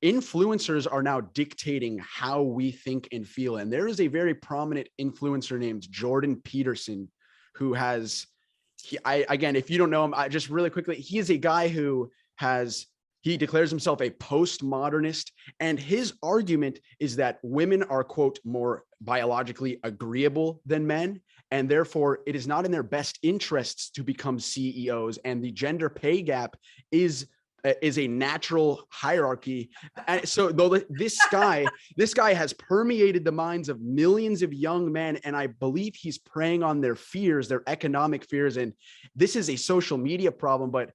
influencers are now dictating how we think and feel. And there is a very prominent influencer named Jordan Peterson who has, again, if you don't know him, I just really quickly, he is a guy who he declares himself a postmodernist, and his argument is that women are, quote, more biologically agreeable than men, and therefore it is not in their best interests to become CEOs, and the gender pay gap is a natural hierarchy. And so this guy has permeated the minds of millions of young men, and I believe he's preying on their fears, their economic fears. And this is a social media problem, but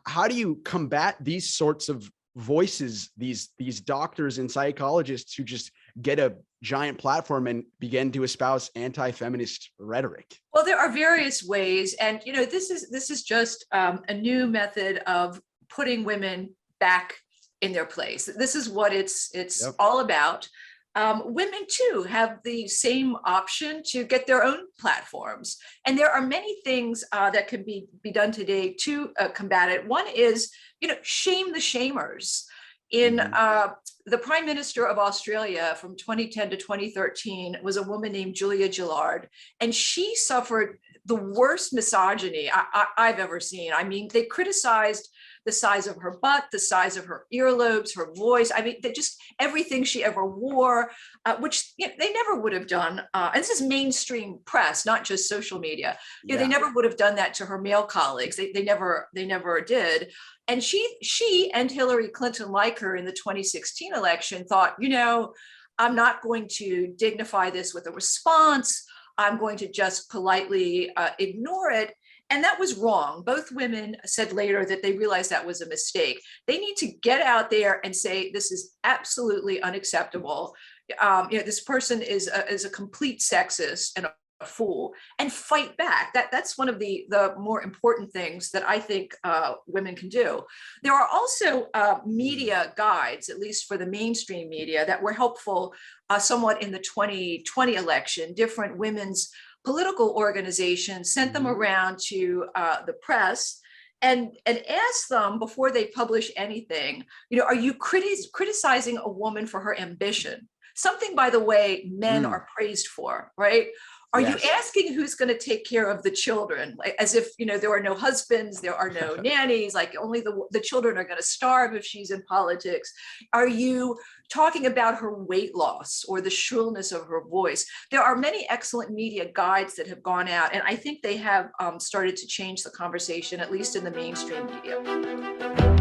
how do you combat these sorts of voices, these doctors and psychologists who just get a giant platform and begin to espouse anti-feminist rhetoric? Well, there are various ways, and this is just a new method of putting women back in their place. This is what it's Yep. all about. Women too have the same option to get their own platforms. And there are many things that can be done today to combat it. One is, shame the shamers. In the Prime Minister of Australia from 2010 to 2013 was a woman named Julia Gillard, and she suffered the worst misogyny I've ever seen. I mean, they criticized the size of her butt, the size of her earlobes, her voice. I mean, just everything she ever wore, which they never would have done. And this is mainstream press, not just social media. They never would have done that to her male colleagues. They never did. And she and Hillary Clinton, like her in the 2016 election, thought, I'm not going to dignify this with a response. I'm going to just politely ignore it. And that was wrong. Both women said later that they realized that was a mistake. They need to get out there and say, this is absolutely unacceptable. This person is a complete sexist and a fool, and fight back. That's one of the more important things that I think women can do. There are also media guides, at least for the mainstream media, that were helpful somewhat in the 2020 election. Different women's political organizations sent them around to the press and asked them before they publish anything, are you criticizing a woman for her ambition? Something, by the way, men are praised for, right? Are you asking who's going to take care of the children? Like, as if, there are no husbands, there are no nannies, like only the children are going to starve if she's in politics. Are you talking about her weight loss or the shrillness of her voice? There are many excellent media guides that have gone out, and I think they have started to change the conversation, at least in the mainstream media.